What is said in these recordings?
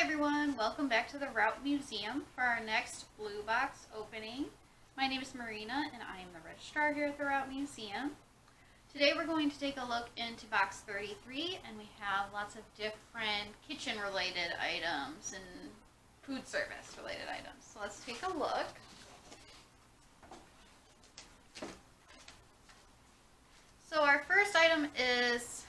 everyone, welcome back to the Raupp Museum for our next blue box opening. My name is Marina and I am the registrar here at the Raupp Museum. Today we're going to take a look into box 33 and we have lots of different kitchen related items and food service related items. So let's take a look. So our first item is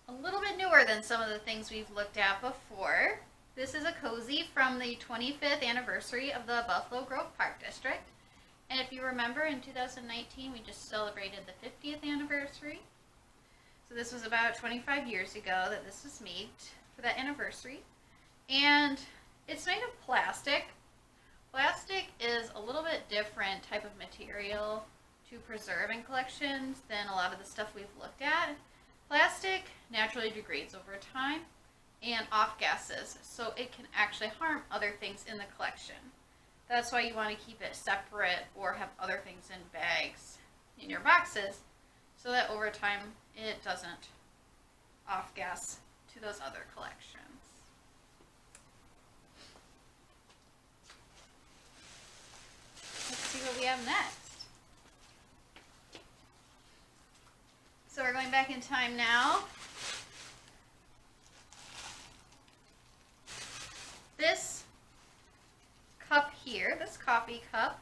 a little bit newer than some of the things we've looked at before. This is a cozy from the 25th anniversary of the Buffalo Grove Park District. And if you remember, in 2019 we just celebrated the 50th anniversary. So this was about 25 years ago that this was made for that anniversary. And it's made of plastic. Plastic is a little bit different type of material to preserve in collections than a lot of the stuff we've looked at. Plastic naturally degrades over time and off-gasses, so it can actually harm other things in the collection. That's why you want to keep it separate or have other things in bags in your boxes so that over time it doesn't off-gas to those other collections. Let's see what we have next. So we're going back in time now. This cup here, this coffee cup,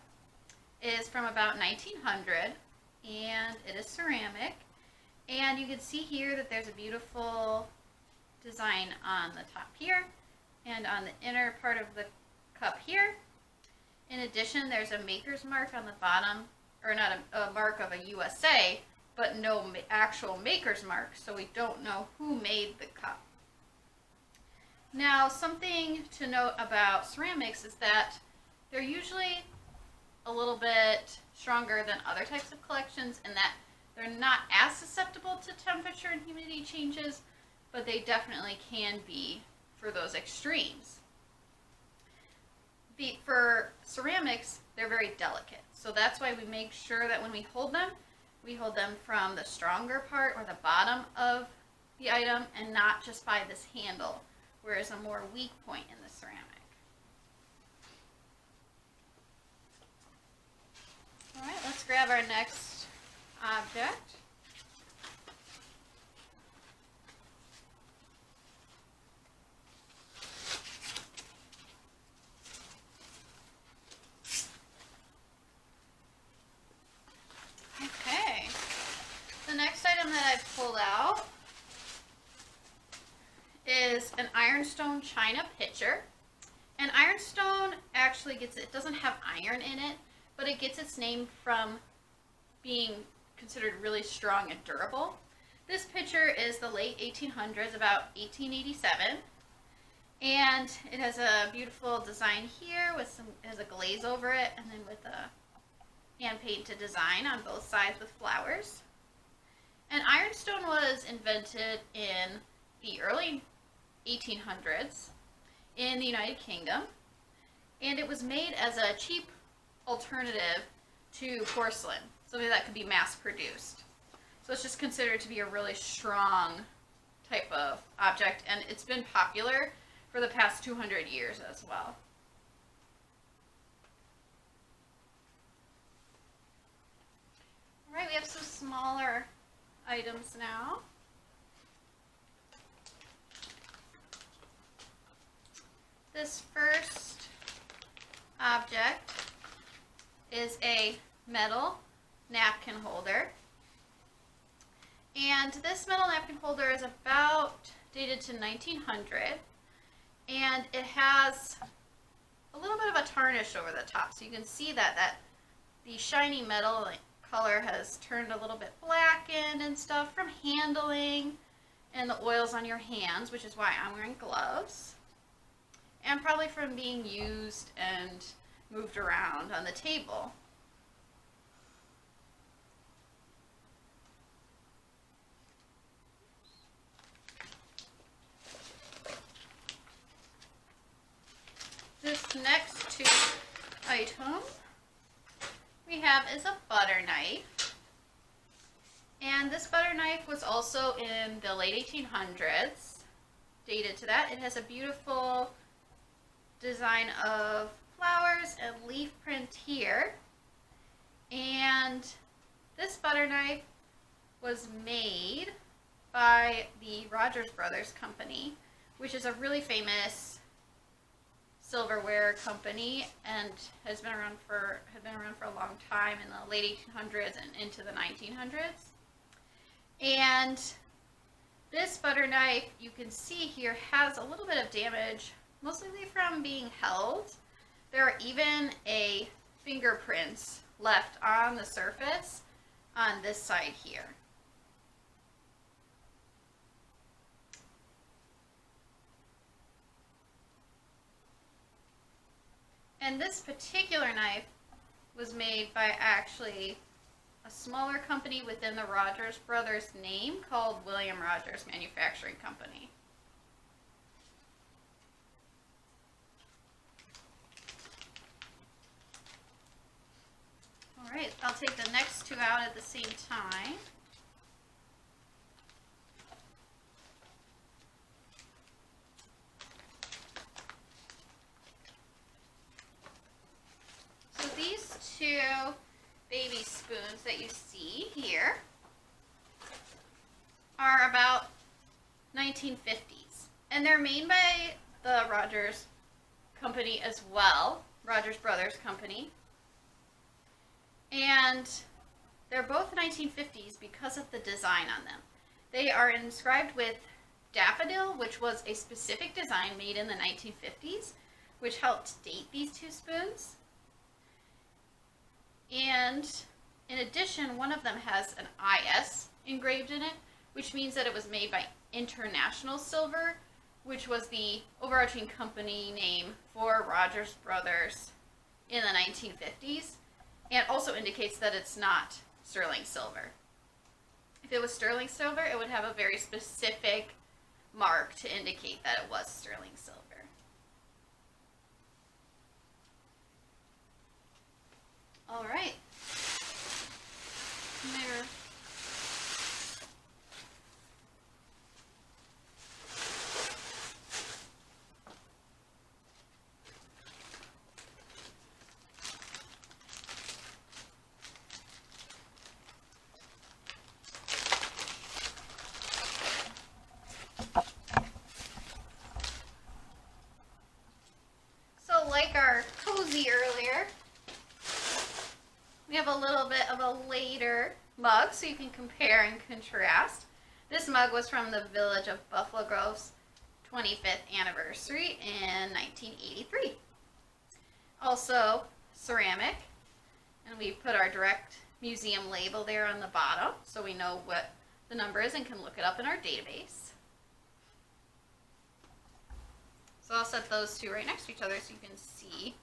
is from about 1900 and it is ceramic. And you can see here that there's a beautiful design on the top here and on the inner part of the cup here. In addition, there's a maker's mark on the bottom, or not a mark of a USA, but no actual maker's mark, so we don't know who made the cup. Now, something to note about ceramics is that they're usually a little bit stronger than other types of collections in that they're not as susceptible to temperature and humidity changes, but they definitely can be for those extremes. For ceramics, they're very delicate, so that's why we make sure that when we hold them from the stronger part or the bottom of the item and not just by this handle, where is a more weak point in the ceramic. All right, let's grab our next object. The next item that I've pulled out is an ironstone china pitcher. And ironstone actually it doesn't have iron in it, but it gets its name from being considered really strong and durable. This pitcher is the late 1800s, about 1887. And it has a beautiful design here with it has a glaze over it and then with a hand painted design on both sides with flowers. And ironstone was invented in the early 1800s in the United Kingdom, and it was made as a cheap alternative to porcelain, something that could be mass produced. So it's just considered to be a really strong type of object, and it's been popular for the past 200 years as well. All right, we have some smaller items now. This first object is a metal napkin holder. And this metal napkin holder is about dated to 1900. And it has a little bit of a tarnish over the top. So you can see that the shiny metal color has turned a little bit blackened and stuff from handling and the oils on your hands, which is why I'm wearing gloves, and probably from being used and moved around on the table. This next item we have is a butter knife. And this butter knife was also in the late 1800s. dated to that. It has a beautiful design of flowers and leaf print here. And this butter knife was made by the Rogers Brothers Company, which is a really famous silverware company and had been around for a long time, in the late 1800s and into the 1900s. And this butter knife, you can see here, has a little bit of damage, mostly from being held. There are even fingerprints left on the surface on this side here. And this particular knife was made by actually a smaller company within the Rogers Brothers name called William Rogers Manufacturing Company. All right, I'll take the next two out at the same time. So these two baby spoons that you see here are about 1950s, and they're made by the Rogers Company as well, Rogers Brothers Company, and they're both 1950s because of the design on them. They are inscribed with daffodil, which was a specific design made in the 1950s, which helped date these two spoons. And in addition, one of them has an IS engraved in it, which means that it was made by International Silver, which was the overarching company name for Rogers Brothers in the 1950s, and also indicates that it's not sterling silver. If it was sterling silver, it would have a very specific mark to indicate that it was sterling silver. All right. There. So like our cozy earlier, we have a little bit of a later mug, so you can compare and contrast. This mug was from the village of Buffalo Grove's 25th anniversary in 1983. Also ceramic, and we put our direct museum label there on the bottom, so we know what the number is and can look it up in our database. So I'll set those two right next to each other so you can see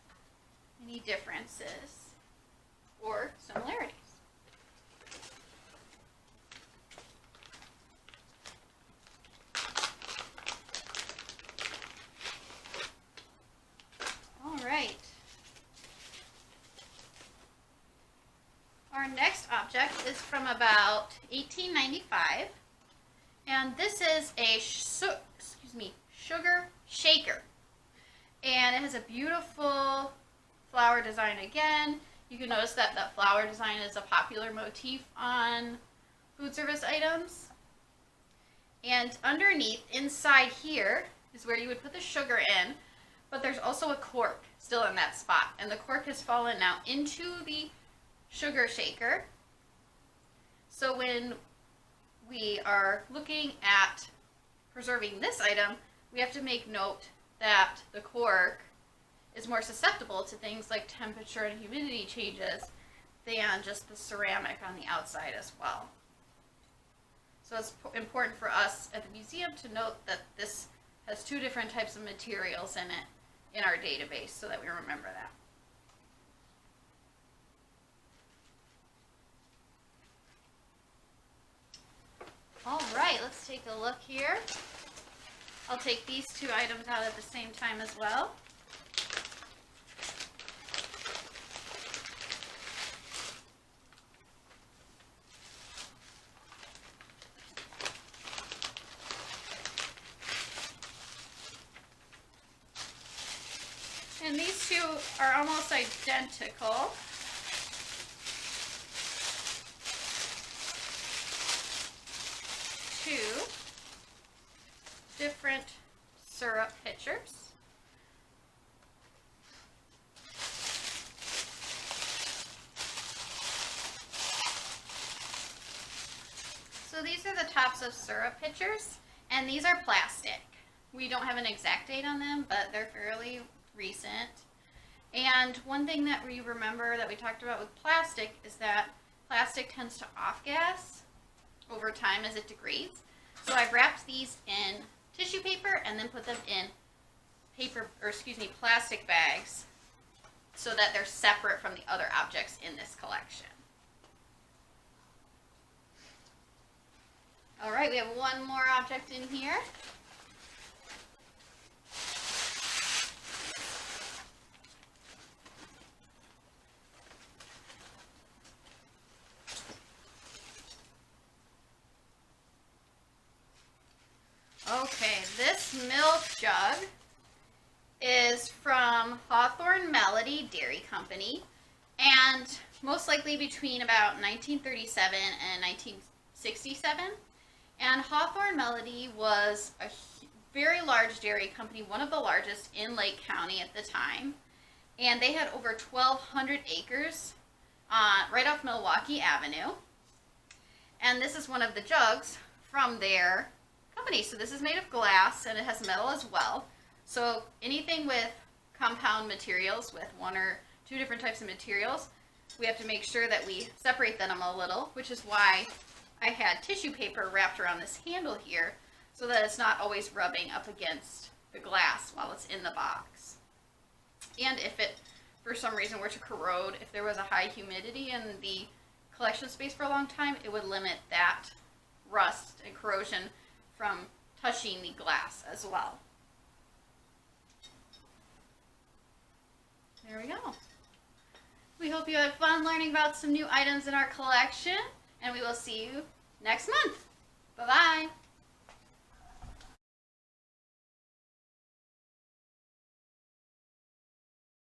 any differences or similarities. All right. Our next object is from about 1895, and this is a sugar shaker, and it has a beautiful flower design again. You can notice that the flower design is a popular motif on food service items. And underneath, inside here, is where you would put the sugar in, but there's also a cork still in that spot. And the cork has fallen now into the sugar shaker. So when we are looking at preserving this item, we have to make note that the cork is more susceptible to things like temperature and humidity changes than just the ceramic on the outside as well. So it's important for us at the museum to note that this has two different types of materials in it in our database so that we remember that. All right, let's take a look here. I'll take these two items out at the same time as well. And these two are almost identical. Two different syrup pitchers. So these are the tops of syrup pitchers, and these are plastic. We don't have an exact date on them, but they're fairly recent. And one thing that we remember that we talked about with plastic is that plastic tends to off-gas over time as it degrades. So I've wrapped these in tissue paper and then put them in plastic bags so that they're separate from the other objects in this collection. All right, we have one more object in here. Okay, this milk jug is from Hawthorne Melody Dairy Company, and most likely between about 1937 and 1967. And Hawthorne Melody was a very large dairy company, one of the largest in Lake County at the time. And they had over 1,200 acres right off Milwaukee Avenue. And this is one of the jugs from their company. So this is made of glass and it has metal as well. So anything with compound materials, with one or two different types of materials, we have to make sure that we separate them a little, which is why I had tissue paper wrapped around this handle here so that it's not always rubbing up against the glass while it's in the box. And if it, for some reason, were to corrode, if there was a high humidity in the collection space for a long time, it would limit that rust and corrosion from touching the glass as well. There we go. We hope you had fun learning about some new items in our collection, and we will see you next month. Bye-bye.